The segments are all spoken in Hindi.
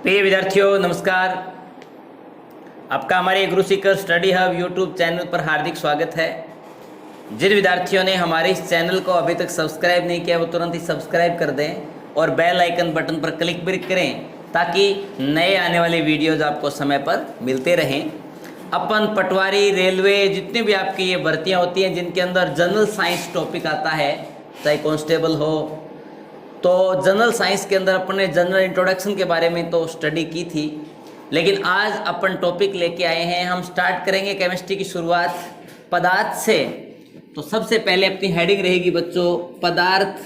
प्रिय विद्यार्थियों नमस्कार। आपका हमारे गुरु Sikar study hub YouTube channel पर हार्दिक स्वागत है। जिन विद्यार्थियों ने हमारे इस चैनल को अभी तक सब्सक्राइब नहीं किया वो तुरंत ही सब्सक्राइब कर दें और बेल आइकन बटन पर क्लिक भी करें ताकि नए आने वाले वीडियोज आपको समय पर मिलते रहें। अपन पटवारी, रेलवे, जितनी भी आपकी ये भर्तियाँ होती हैं जिनके अंदर जनरल साइंस टॉपिक आता है, चाहे कांस्टेबल हो, तो जनरल साइंस के अंदर अपन ने जनरल इंट्रोडक्शन के बारे में तो स्टडी की थी, लेकिन आज अपन टॉपिक लेके आए हैं। हम स्टार्ट करेंगे केमिस्ट्री की शुरुआत पदार्थ से। तो सबसे पहले अपनी हेडिंग रहेगी बच्चों पदार्थ,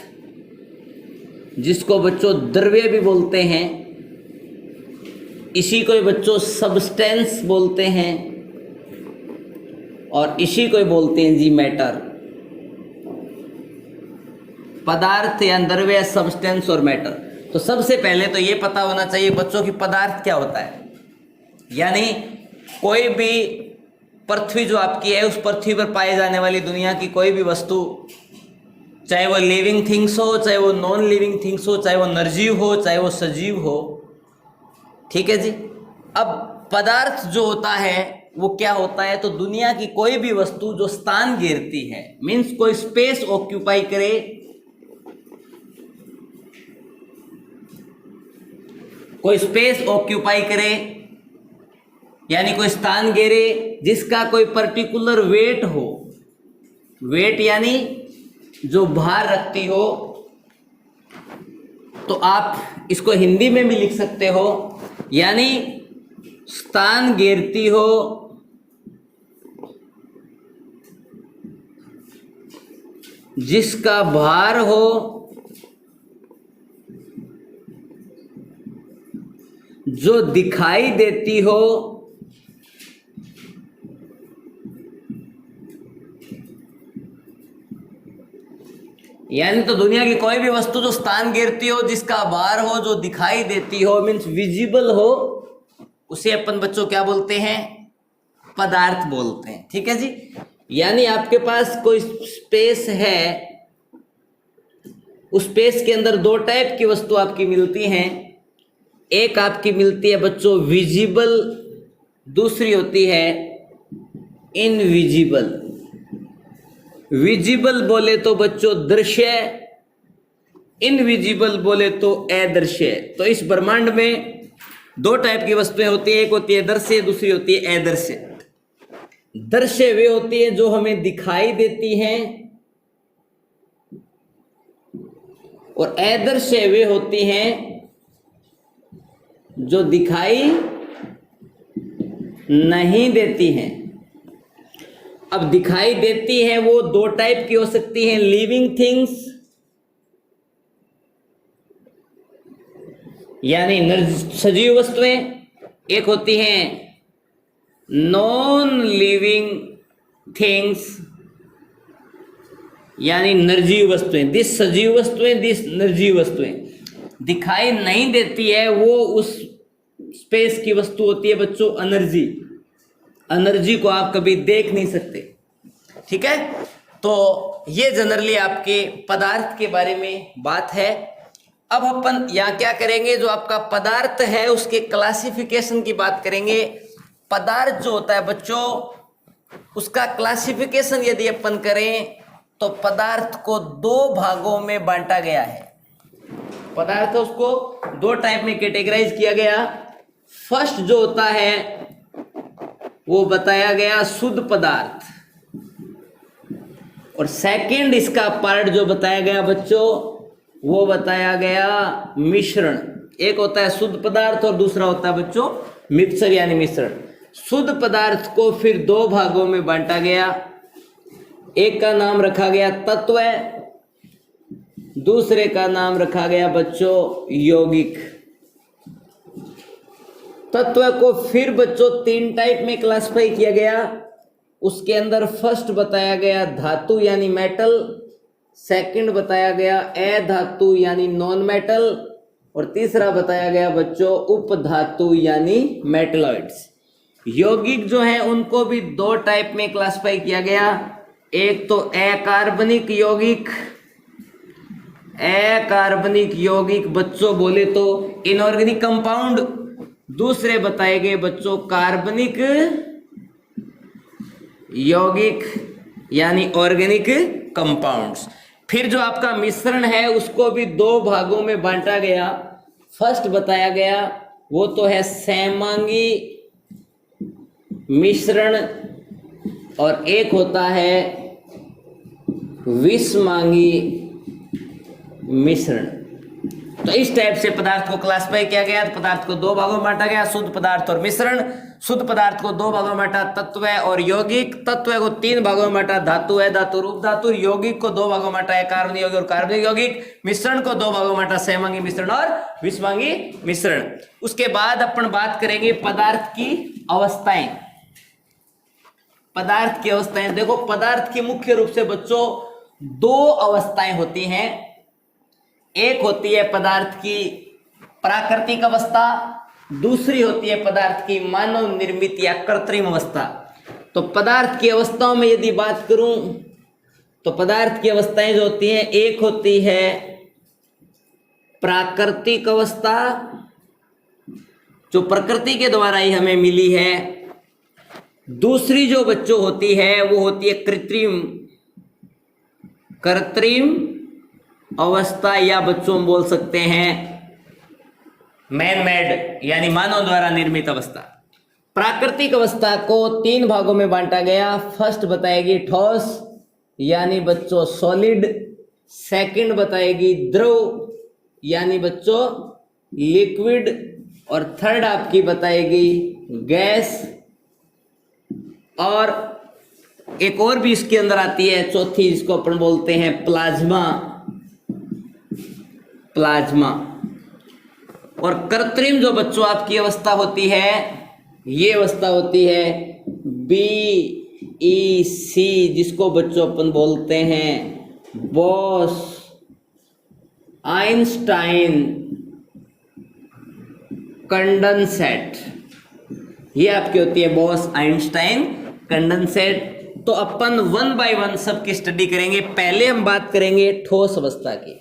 जिसको बच्चों द्रव्य भी बोलते हैं, इसी को बच्चों सब्सटेंस बोलते हैं और इसी को बोलते हैं जी मैटर। पदार्थ या द्रव्य, सब्सटेंस और मैटर। तो सबसे पहले तो ये पता होना चाहिए बच्चों की पदार्थ क्या होता है। यानी कोई भी पृथ्वी जो आपकी है, उस पृथ्वी पर पाए जाने वाली दुनिया की कोई भी वस्तु, चाहे वो लिविंग थिंग्स हो, चाहे वो नॉन लिविंग थिंग्स हो, चाहे वो निर्जीव हो, चाहे वो सजीव हो, ठीक है जी। अब पदार्थ जो होता है वो क्या होता है, तो दुनिया की कोई भी वस्तु जो स्थान घेरती है, मीन्स कोई स्पेस ऑक्यूपाई करे, कोई स्पेस ऑक्यूपाई करे, यानी कोई स्थान घेरे, जिसका कोई पर्टिकुलर वेट हो। वेट यानी जो भार रखती हो, तो आप इसको हिंदी में भी लिख सकते हो, यानी स्थान घेरती हो जिसका भार हो, जो दिखाई देती हो, यानी तो दुनिया की कोई भी वस्तु जो स्थान घेरती हो, जिसका भार हो, जो दिखाई देती हो, मीन्स विजिबल हो, उसे अपन बच्चों क्या बोलते हैं, पदार्थ बोलते हैं। ठीक है जी। यानी आपके पास कोई स्पेस है, उस स्पेस के अंदर दो टाइप की वस्तु आपकी मिलती हैं। एक आपकी मिलती है बच्चों विजिबल, दूसरी होती है इनविजिबल। विजिबल बोले तो बच्चों दृश्य, इनविजिबल बोले तो अदृश्य। तो इस ब्रह्मांड में दो टाइप की वस्तुएं होती है, एक होती है दृश्य, दूसरी होती है अदृश्य। दृश्य वे होती है जो हमें दिखाई देती हैं और अदृश्य वे होती हैं जो दिखाई नहीं देती हैं। अब दिखाई देती हैं वो दो टाइप की हो सकती हैं, लिविंग थिंग्स यानी सजीव वस्तुएं, एक होती हैं नॉन लिविंग थिंग्स यानी निर्जीव वस्तुएं। दिस सजीव वस्तुएं, दिस निर्जीव वस्तुएं। दिखाई नहीं देती है वो उस स्पेस की वस्तु होती है बच्चों एनर्जी। एनर्जी को आप कभी देख नहीं सकते। ठीक है। तो ये जनरली आपके पदार्थ के बारे में बात है। अब अपन यहाँ क्या करेंगे, जो आपका पदार्थ है उसके क्लासिफिकेशन की बात करेंगे। पदार्थ जो होता है बच्चों, उसका क्लासिफिकेशन यदि अपन करें तो पदार्थ को दो भागों में बांटा गया है। पदार्थ उसको दो टाइप में कैटेगराइज किया गया। फर्स्ट जो होता है वो बताया गया शुद्ध पदार्थ, और सेकंड इसका पार्ट जो बताया गया बच्चों वो बताया गया मिश्रण। एक होता है शुद्ध पदार्थ और दूसरा होता है बच्चों मिक्सचर यानी मिश्रण। शुद्ध पदार्थ को फिर दो भागों में बांटा गया। एक का नाम रखा गया तत्व, दूसरे का नाम रखा गया बच्चों यौगिक। तत्व को फिर बच्चों तीन टाइप में क्लासिफाई किया गया। उसके अंदर फर्स्ट बताया गया धातु यानी मेटल, सेकंड बताया गया अधातु यानी नॉन मेटल, और तीसरा बताया गया बच्चों उपधातु यानी मेटलॉइड्स। यौगिक जो है उनको भी दो टाइप में क्लासिफाई किया गया। एक तो अकार्बनिक यौगिक, अकार्बनिक यौगिक बच्चों बोले तो इनऑर्गेनिक कंपाउंड दूसरे बताए गए बच्चों कार्बनिक यौगिक यानी ऑर्गेनिक कंपाउंड्स। फिर जो आपका मिश्रण है उसको भी दो भागों में बांटा गया। फर्स्ट बताया गया वो तो है सहमांगी मिश्रण और एक होता है विषमांगी मिश्रण। तो इस टाइप से पदार्थ को क्लासिफाई किया गया। तो पदार्थ को दो भागों में बांटा गया, शुद्ध पदार्थ और मिश्रण। शुद्ध पदार्थ को दो भागों में बांटा, तत्व और यौगिक। तत्व को तीन भागों में बांटा, धातु है, धातु रूप धातु। यौगिक को दो भागों में बांटा है, कार्बनिक यौगिक और कार्बनिक यौगिक। मिश्रण को दो भागों में बांटा, सहमांगी मिश्रण और विषमांगी मिश्रण। उसके बाद अपन बात करेंगे पदार्थ की अवस्थाएं। पदार्थ की अवस्थाएं देखो, पदार्थ की मुख्य रूप से बच्चों दो अवस्थाएं होती हैं। एक होती है पदार्थ की प्राकृतिक अवस्था, दूसरी होती है पदार्थ की मानव निर्मित या कृत्रिम अवस्था। तो पदार्थ की अवस्थाओं में यदि बात करूं तो पदार्थ की अवस्थाएं जो होती हैं, एक होती है प्राकृतिक अवस्था जो प्रकृति के द्वारा ही हमें मिली है। दूसरी जो बच्चों होती है वो होती है कृत्रिम अवस्था, या बच्चों हम बोल सकते हैं मैन मेड यानी मानव द्वारा निर्मित अवस्था। प्राकृतिक अवस्था को तीन भागों में बांटा गया। फर्स्ट बताएगी ठोस यानी बच्चों सॉलिड, सेकंड बताएगी द्रव यानी बच्चों लिक्विड, और थर्ड आपकी बताएगी गैस। और एक और भी इसके अंदर आती है चौथी, जिसको अपन बोलते हैं प्लाज्मा। और कृत्रिम जो बच्चों आपकी अवस्था होती है, ये अवस्था होती है BEC, जिसको बच्चों अपन बोलते हैं बॉस आइंस्टाइन कंडेंसेट। ये आपकी होती है बॉस आइंस्टाइन कंडेंसेट। तो अपन वन बाय वन सबकी स्टडी करेंगे। पहले हम बात करेंगे ठोस अवस्था की,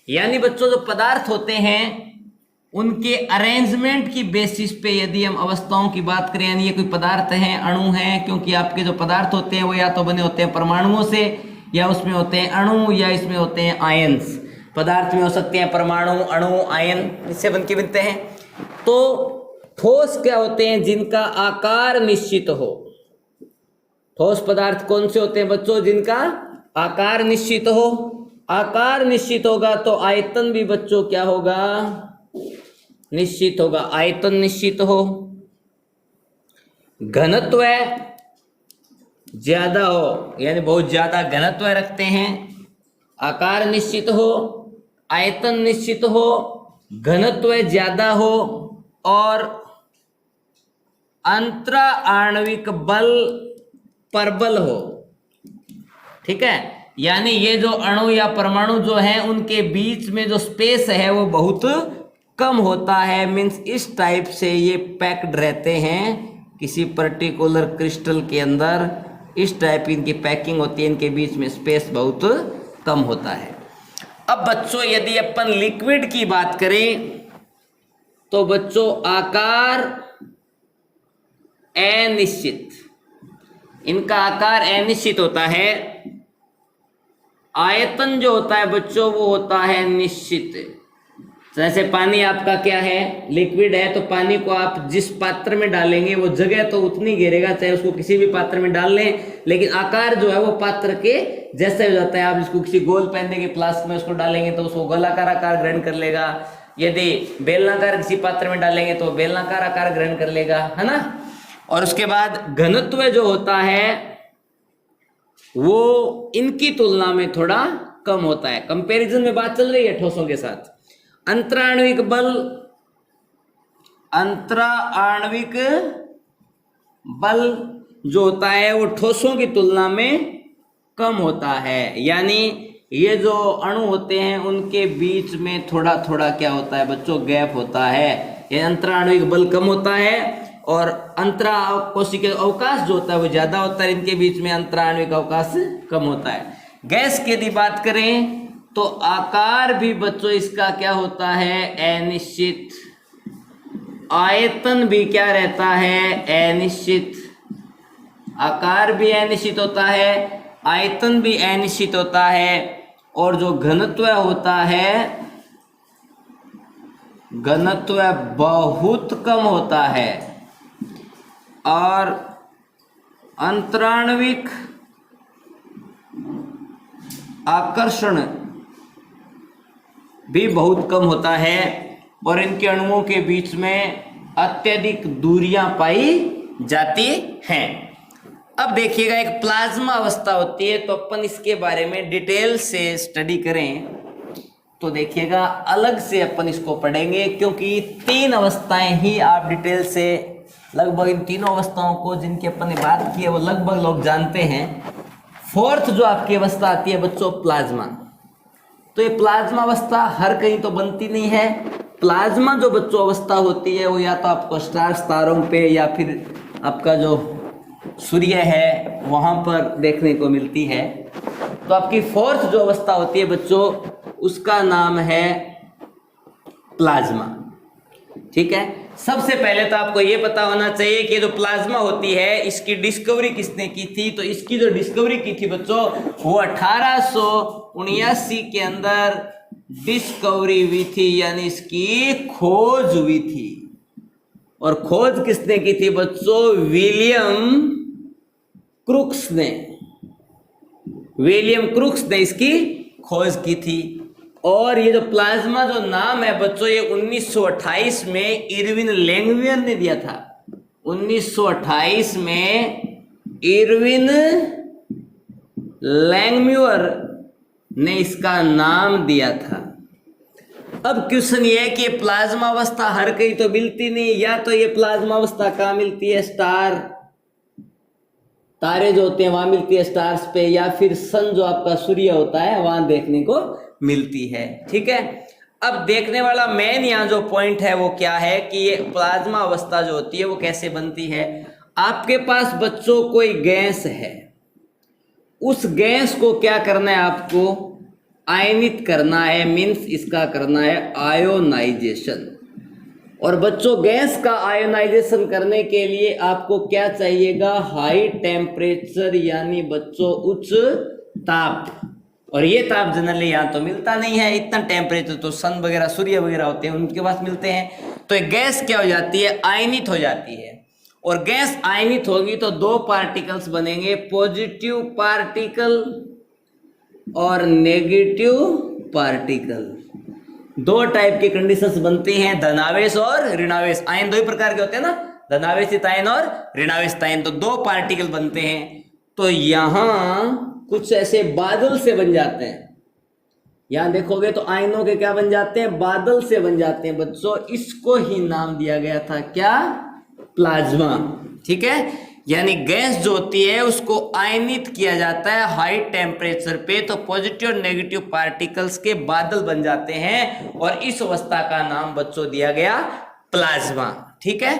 यानी बच्चों जो पदार्थ होते हैं उनके अरेंजमेंट की बेसिस पे यदि हम अवस्थाओं की बात करें, यानी ये कोई पदार्थ हैं, अणु हैं, क्योंकि आपके जो पदार्थ होते हैं वो या तो बने होते हैं परमाणुओं से, या उसमें होते हैं अणु, या इसमें होते हैं आयन्स। पदार्थ में हो सकते हैं परमाणु, अणु, आयन, इससे बन के बनते हैं। तो ठोस क्या होते हैं? जिनका आकार निश्चित हो। ठोस पदार्थ कौन से होते हैं बच्चों? जिनका आकार निश्चित हो। आकार निश्चित होगा तो आयतन भी बच्चों क्या होगा? निश्चित होगा। आयतन निश्चित हो, घनत्व ज्यादा हो, यानी बहुत ज्यादा घनत्व रखते हैं। आकार निश्चित हो, आयतन निश्चित हो, घनत्व ज्यादा हो, और अंतरा आणविक बल प्रबल हो। ठीक है, यानी ये जो अणु या परमाणु जो हैं उनके बीच में जो स्पेस है वो बहुत कम होता है। मीन्स इस टाइप से ये पैक्ड रहते हैं किसी पर्टिकुलर क्रिस्टल के अंदर। इस टाइप इनकी पैकिंग होती है, इनके बीच में स्पेस बहुत कम होता है। अब बच्चों यदि अपन लिक्विड की बात करें तो बच्चों आकार अनिश्चित, इनका आकार अनिश्चित होता है। आयतन जो होता है बच्चों वो होता है निश्चित। जैसे पानी आपका क्या है? लिक्विड है, तो पानी को आप जिस पात्र में डालेंगे वो जगह तो उतनी घेरेगा, चाहे उसको किसी भी पात्र में डाल लें, लेकिन आकार जो है वो पात्र के जैसे हो जाता है। आप इसको किसी गोल पेंदे के फ्लास्क में उसको डालेंगे तो उसको गोलाकार आकार ग्रहण कर लेगा। यदि बेलनाकार किसी पात्र में डालेंगे तो बेलनाकार आकार ग्रहण कर लेगा, है ना। और उसके बाद घनत्व जो होता है वो इनकी तुलना में थोड़ा कम होता है। कंपैरिजन में बात चल रही है ठोसों के साथ। अंतराण्विक बल, अंतराण्विक बल जो होता है वो ठोसों की तुलना में कम होता है। यानी ये जो अणु होते हैं उनके बीच में थोड़ा थोड़ा क्या होता है बच्चों? गैप होता है। ये अंतराण्विक बल कम होता है और अंतरा कोशिकीय अवकाश जो होता है वो ज्यादा होता है। इनके बीच में अंतराण्विक अवकाश कम होता है। गैस की यदि बात करें तो आकार भी बच्चों इसका क्या होता है? अनिश्चित। आयतन भी क्या रहता है, अनिश्चित। आकार भी अनिश्चित होता है, आयतन भी अनिश्चित होता है, और जो घनत्व होता है, घनत्व बहुत कम होता है, और अंतराण्विक आकर्षण भी बहुत कम होता है, और इनके अणुओं के बीच में अत्यधिक दूरियां पाई जाती हैं। अब देखिएगा, एक प्लाज्मा अवस्था होती है, तो अपन इसके बारे में डिटेल से स्टडी करें तो देखिएगा अलग से अपन इसको पढ़ेंगे, क्योंकि 3 अवस्थाएं ही आप डिटेल से लगभग इन तीनों अवस्थाओं को जिनकी अपन ने बात की है वो लगभग लोग जानते हैं। 4th जो आपकी अवस्था आती है बच्चों, प्लाज्मा। तो ये प्लाज्मा अवस्था हर कहीं तो बनती नहीं है। प्लाज्मा जो बच्चों अवस्था होती है वो या तो आपको स्टार तारों पे या फिर आपका जो सूर्य है वहां पर देखने को मिलती है। तो आपकी 4th जो अवस्था होती है बच्चों, उसका नाम है प्लाज्मा। ठीक है, सबसे पहले तो आपको ये पता होना चाहिए कि जो प्लाज्मा होती है इसकी डिस्कवरी किसने की थी। तो इसकी जो डिस्कवरी की थी बच्चों, वो 1879 के अंदर डिस्कवरी हुई थी, यानी इसकी खोज हुई थी। और खोज किसने की थी बच्चों, विलियम क्रुक्स ने। विलियम क्रुक्स ने इसकी खोज की थी। और ये जो प्लाज्मा जो नाम है बच्चों, ये 1928 में इरविन लैंगम्यूर ने दिया था। 1928 में इरविन लैंगम्यूर ने इसका नाम दिया था। अब क्वेश्चन ये है कि ये प्लाज्मा अवस्था हर कहीं तो मिलती नहीं, या तो ये प्लाज्मा अवस्था कहाँ मिलती है, स्टार तारे जो होते हैं वहां मिलती है स्टार्स पे, या फिर सन जो आपका सूर्य होता है वहां देखने को मिलती है। ठीक है, अब देखने वाला मेन यहाँ जो पॉइंट है वो क्या है कि ये प्लाज्मा अवस्था जो होती है वो कैसे बनती है। आपके पास बच्चों कोई गैस है, उस गैस को क्या करना है, आपको आयनित करना है, मीन्स इसका करना है आयोनाइजेशन। और बच्चों गैस का आयोनाइजेशन करने के लिए आपको क्या चाहिएगा, हाई टेम्परेचर, यानी बच्चों उच्च ताप। और ये ताप जनरली यहाँ तो मिलता नहीं है, इतना टेम्परेचर तो सन वगैरह सूर्य वगैरह होते हैं उनके पास मिलते हैं। तो ये गैस क्या हो जाती है, आयनित हो जाती है। और गैस आयनित होगी तो 2 पार्टिकल्स बनेंगे, पॉजिटिव पार्टिकल और नेगेटिव पार्टिकल। 2 टाइप की कंडीशंस बनती हैं, धनावेश और ऋणावेश। आयन 2 ही प्रकार के होते हैं ना, धनावेशित आयन और ऋणावेशित आयन। तो 2 पार्टिकल बनते हैं। तो यहां कुछ ऐसे बादल से बन जाते हैं। यहां देखोगे तो आयनों के क्या बन जाते हैं, बादल से बन जाते हैं बच्चों। इसको ही नाम दिया गया था क्या, प्लाज्मा। ठीक है, यानी गैस जो होती है उसको आयनित किया जाता है हाई टेम्परेचर पे, तो पॉजिटिव और नेगेटिव पार्टिकल्स के बादल बन जाते हैं, और इस अवस्था का नाम बच्चों दिया गया प्लाज्मा। ठीक है,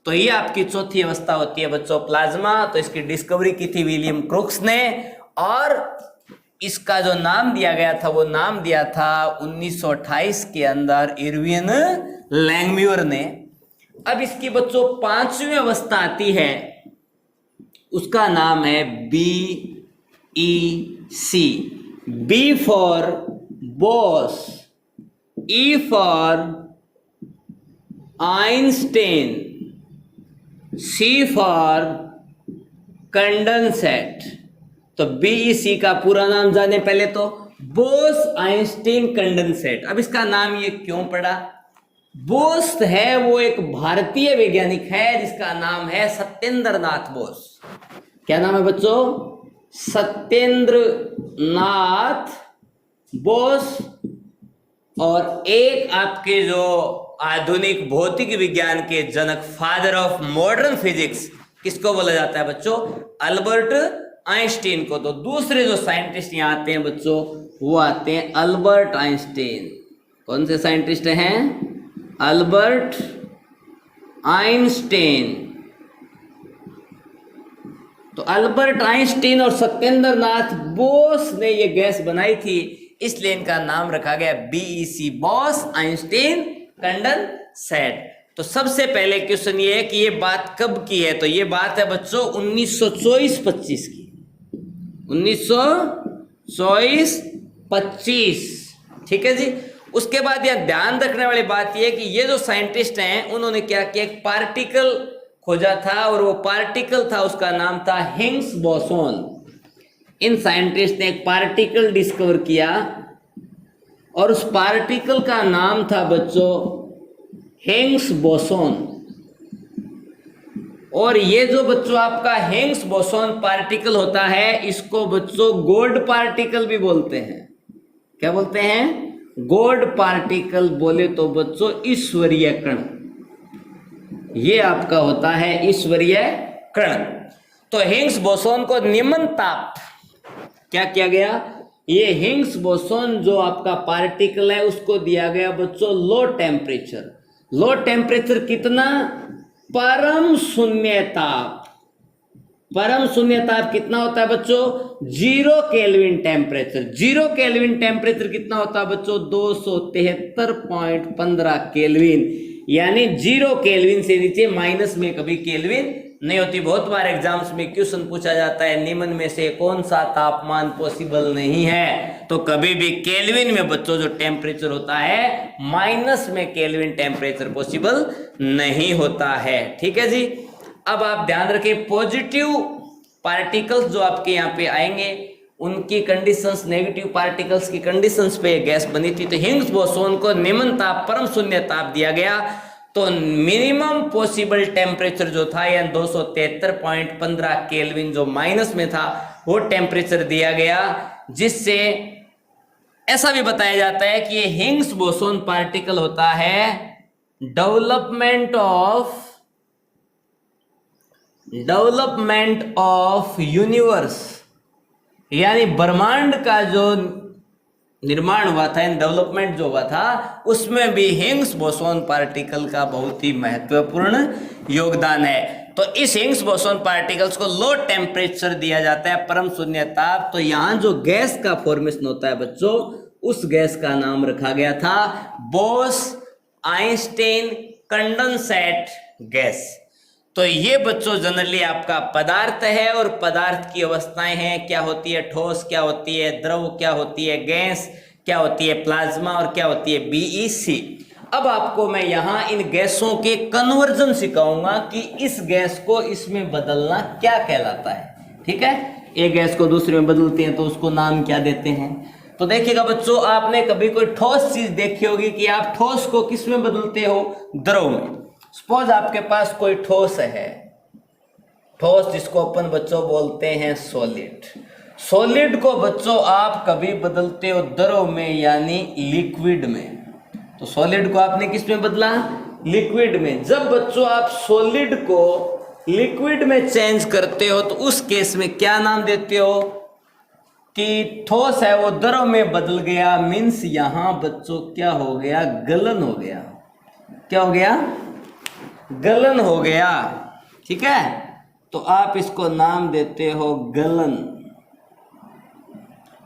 तो ये आपकी 4थी अवस्था होती है बच्चों, प्लाज्मा। तो इसकी डिस्कवरी की थी विलियम क्रुक्स ने, और इसका जो नाम दिया गया था वो नाम दिया था 1928 के अंदर इरविन लैंगम्यूर ने। अब इसकी बच्चों 5वीं अवस्था आती है, उसका नाम है BeC। B for boss, E for Einstein, C for condensate. तो BeC का पूरा नाम जाने पहले तो, बोस आइंस्टीन कंडेंसेट। अब इसका नाम ये क्यों पड़ा, बोस है वो एक भारतीय वैज्ञानिक है जिसका नाम है सत्येंद्र नाथ बोस। क्या नाम है बच्चों, सत्येंद्र नाथ बोस। और एक आपके जो आधुनिक भौतिक विज्ञान के जनक, फादर ऑफ मॉडर्न फिजिक्स, किसको बोला जाता है बच्चों, अल्बर्ट आइंस्टीन को। तो दूसरे जो साइंटिस्ट यहाँ आते हैं बच्चों वो आते हैं अल्बर्ट आइंस्टीन। कौन से साइंटिस्ट हैं, अल्बर्ट आइंस्टीन। तो अल्बर्ट आइंस्टीन और सत्येंद्र नाथ बोस ने ये गैस बनाई थी, इसलिए इनका नाम रखा गया BeC, बॉस आइंस्टीन कंडेंसेट। तो सबसे पहले क्वेश्चन ये है कि ये बात कब की है, तो ये बात है बच्चों 1924-25 की, 1924-25। ठीक है जी। उसके बाद यह ध्यान रखने वाली बात यह है कि ये जो साइंटिस्ट हैं उन्होंने क्या किया, एक पार्टिकल खोजा था और वो पार्टिकल था, उसका नाम था हिग्स बोसोन। इन साइंटिस्ट ने एक पार्टिकल डिस्कवर किया और उस पार्टिकल का नाम था बच्चों हिग्स बोसोन। और ये जो बच्चों आपका हिग्स बोसोन पार्टिकल होता है, इसको बच्चों गॉड पार्टिकल भी बोलते हैं। क्या बोलते हैं? गॉड पार्टिकल बोले तो बच्चों ईश्वरीय कण, ये आपका होता है ईश्वरीय कण। तो हिग्स बोसोन को निम्न ताप क्या किया गया, ये हिग्स बोसोन जो आपका पार्टिकल है उसको दिया गया बच्चों लो टेम्परेचर। लो टेम्परेचर कितना? परम शून्य ताप। परम शून्य ताप कितना होता है बच्चों? 0 केल्विन टेम्परेचर। 0 केल्विन टेम्परेचर कितना होता है बच्चों? 273.15 केल्विन। यानी 0 केल्विन से नीचे माइनस में कभी केल्विन नहीं होती। बहुत बार एग्जाम्स में क्वेश्चन पूछा जाता है निम्न में से कौन सा तापमान पॉसिबल नहीं है, तो कभी भी केल्विन में बच्चों जो टेम्परेचर होता है माइनस में केल्विन टेम्परेचर पॉसिबल नहीं होता है। ठीक है जी। अब आप ध्यान रखें, पॉजिटिव पार्टिकल्स जो आपके यहाँ पे आएंगे उनकी कंडीशंस, नेगेटिव पार्टिकल्स की कंडीशंस पे गैस बनी थी। तो हिग्स बोसोन को निम्न ताप, परम शून्य ताप दिया गया। तो मिनिमम पॉसिबल टेम्परेचर जो था यानी 273.15 केल्विन जो माइनस में था वो टेम्परेचर दिया गया, जिससे ऐसा भी बताया जाता है कि ये हिग्स बोसोन पार्टिकल होता है डेवलपमेंट ऑफ यूनिवर्स, यानी ब्रह्मांड का जो निर्माण हुआ था, डेवलपमेंट जो हुआ था, उसमें भी हिग्स बोसोन पार्टिकल का बहुत ही महत्वपूर्ण योगदान है। तो इस हिग्स बोसोन पार्टिकल्स को लो टेम्परेचर दिया जाता है, परम शून्य ताप। तो यहाँ जो गैस का फॉर्मेशन होता है बच्चों, उस गैस का नाम रखा गया था बोस-आइंस्टाइन कंडेंसेट गैस। तो ये बच्चों जनरली आपका पदार्थ है और पदार्थ की अवस्थाएं हैं, क्या होती है ठोस, क्या होती है द्रव, क्या होती है गैस, क्या होती है प्लाज्मा और क्या होती है बीईसी। अब आपको मैं यहाँ इन गैसों के कन्वर्जन सिखाऊंगा कि इस गैस को इसमें बदलना क्या कहलाता है। ठीक है, एक गैस को दूसरे में बदलते हैं तो उसको नाम क्या देते हैं। तो देखिएगा बच्चों, आपने कभी कोई ठोस चीज देखी होगी कि आप ठोस को किस में बदलते हो? द्रव में। सपोज आपके पास कोई ठोस है, ठोस जिसको अपन बच्चों बोलते हैं सॉलिड। सॉलिड को बच्चों आप कभी बदलते हो द्रव में यानी लिक्विड में। तो सॉलिड को आपने किस में बदला? लिक्विड में। जब बच्चों आप सॉलिड को लिक्विड में चेंज करते हो तो उस केस में क्या नाम देते हो कि ठोस है वो द्रव में बदल गया। मीन्स यहां बच्चों क्या हो गया? गलन हो गया। क्या हो गया? गलन हो गया। ठीक है, तो आप इसको नाम देते हो गलन।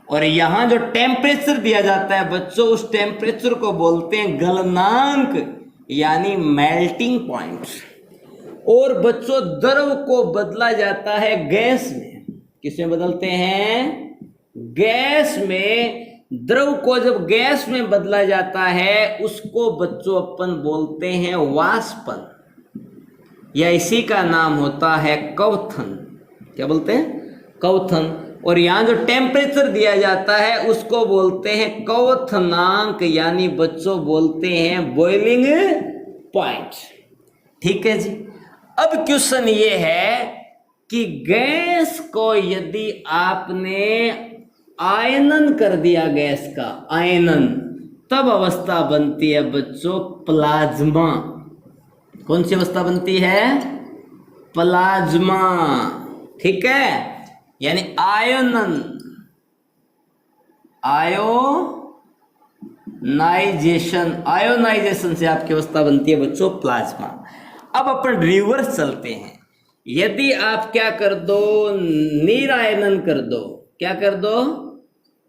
और यहां जो टेम्परेचर दिया जाता है बच्चों, उस टेम्परेचर को बोलते हैं गलनांक यानी मेल्टिंग पॉइंट। और बच्चों द्रव को बदला जाता है गैस में। किसमें बदलते हैं? गैस में। द्रव को जब गैस में बदला जाता है उसको बच्चों अपन बोलते हैं वाष्पन, या इसी का नाम होता है क्वथन। क्या बोलते हैं? क्वथन। और यहाँ जो टेम्परेचर दिया जाता है उसको बोलते हैं क्वथनांक, यानी बच्चों बोलते हैं बॉइलिंग पॉइंट। ठीक है जी। अब क्वेश्चन ये है कि गैस को यदि आपने आयनन कर दिया, गैस का आयनन, तब अवस्था बनती है बच्चों प्लाज्मा। कौन सी अवस्था बनती है? प्लाज्मा। ठीक है, यानी आयनन, आयोनाइजेशन से आपकी अवस्था बनती है बच्चों प्लाज्मा। अब अपन रिवर्स चलते हैं। यदि आप क्या कर दो? निरायनन कर दो। क्या कर दो?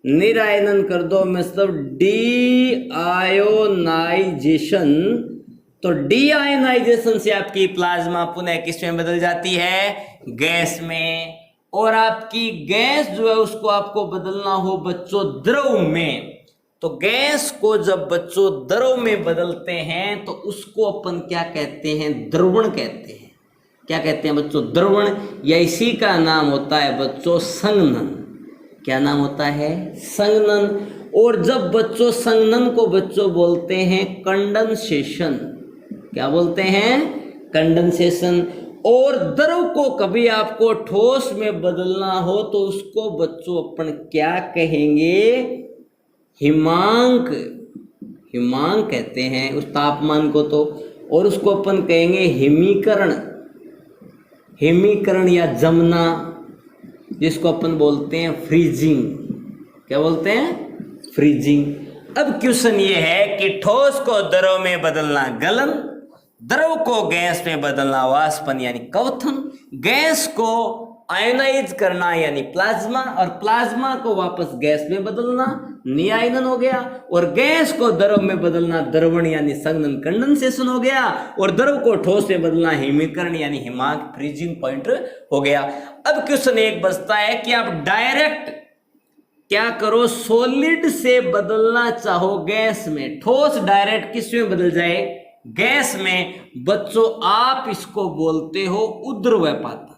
निरायनन कर दो, मतलब डी आयोनाइजेशन तो डीआयनाइजेशन से आपकी प्लाज्मा पुनः किस में बदल जाती है, गैस में। और आपकी गैस जो है उसको आपको बदलना हो बच्चों द्रव में, तो गैस को जब बच्चों द्रव में बदलते हैं तो उसको अपन क्या कहते हैं, द्रवण कहते हैं। क्या कहते हैं बच्चों, द्रवण, या इसी का नाम होता है बच्चों संघनन। क्या नाम होता है, संघनन। और जब बच्चों संघनन को बच्चों बोलते हैं कंडेंसेशन। क्या बोलते हैं, कंडेंसेशन। और द्रव को कभी आपको ठोस में बदलना हो तो उसको बच्चों अपन क्या कहेंगे, हिमांक। हिमांक कहते हैं उस तापमान को तो। और उसको अपन कहेंगे हिमीकरण, हिमीकरण या जमना, जिसको अपन बोलते हैं फ्रीजिंग। क्या बोलते हैं, फ्रीजिंग। अब क्वेश्चन ये है कि ठोस को द्रव में बदलना गलन, द्रव को गैस में बदलना वाष्पन यानी क्वथन, गैस को आयोनाइज करना यानी प्लाज्मा, और प्लाज्मा को वापस गैस में बदलना निआयनन हो गया, और गैस को द्रव में बदलना द्रवण यानी संघनन कंडेंसेशन हो गया, और द्रव को ठोस में बदलना हिमीकरण यानी हिमांक फ्रीजिंग पॉइंट हो गया। अब क्वेश्चन एक बचता है कि आप डायरेक्ट क्या करो, सॉलिड से बदलना चाहो गैस में, ठोस डायरेक्ट किस में बदल जाए, गैस में। बच्चों आप इसको बोलते हो उद्रवपातन।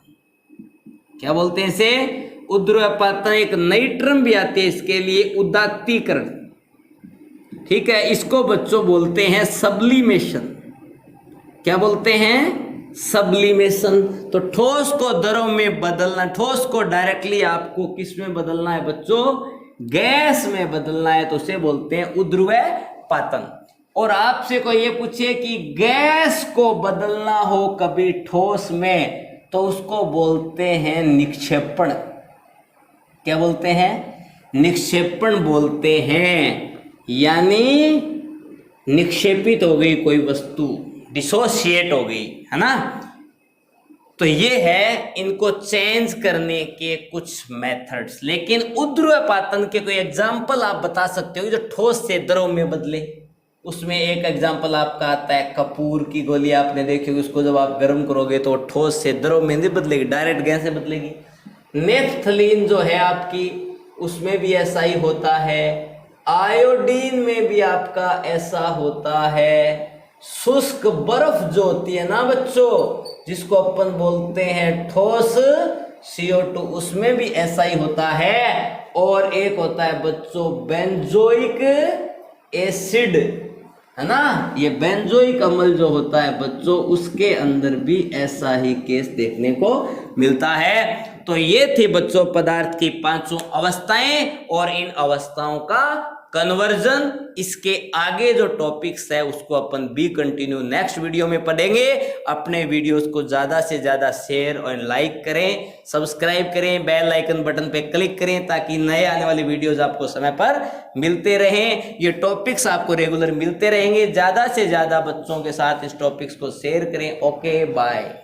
क्या बोलते हैं इसे, उद्रवपातन। एक नई टर्म भी आती है इसके लिए, उदात्तीकरण। ठीक है, इसको बच्चों बोलते हैं सब्लिमेशन। क्या बोलते हैं, सब्लिमेशन। तो ठोस को द्रव में बदलना, ठोस को डायरेक्टली आपको किस में बदलना है बच्चों, गैस में बदलना है, तो उसे बोलते हैं उद्रवपातन। और आपसे कोई ये पूछे कि गैस को बदलना हो कभी ठोस में, तो उसको बोलते हैं निक्षेपण। क्या बोलते हैं, निक्षेपण बोलते हैं। यानी निक्षेपित हो गई कोई वस्तु, डिसोसिएट हो गई, है ना। तो ये है इनको चेंज करने के कुछ मेथड्स। लेकिन उद्रवपातन के कोई एग्जाम्पल आप बता सकते हो जो ठोस से द्रव में बदले। उसमें एक एग्जाम्पल आपका आता है कपूर की गोली, आपने देखी होगी, उसको जब आप गर्म करोगे तो ठोस से द्रव में नहीं बदलेगी, डायरेक्ट गैस से बदलेगी। नेफ्थलीन जो है आपकी, उसमें भी ऐसा ही होता है। आयोडीन में भी आपका ऐसा होता है। शुष्क बर्फ जो होती है ना बच्चों, जिसको अपन बोलते हैं ठोस CO2, उसमें भी ऐसा ही होता है। और एक होता है बच्चों बेंजोइक एसिड, है ना। ये बेंजोइक अम्ल जो होता है बच्चों, उसके अंदर भी ऐसा ही केस देखने को मिलता है। तो ये थी बच्चों पदार्थ की पांचों अवस्थाएं और इन अवस्थाओं का कन्वर्जन। इसके आगे जो टॉपिक्स है उसको अपन भी कंटिन्यू नेक्स्ट वीडियो में पढ़ेंगे। अपने वीडियोस को ज्यादा से ज्यादा शेयर और लाइक करें, सब्सक्राइब करें, बेल आइकन बटन पे क्लिक करें ताकि नए आने वाले वीडियोस आपको समय पर मिलते रहें। ये टॉपिक्स आपको रेगुलर मिलते रहेंगे। ज्यादा से ज्यादा बच्चों के साथ इस टॉपिक्स को शेयर करें। Okay, bye.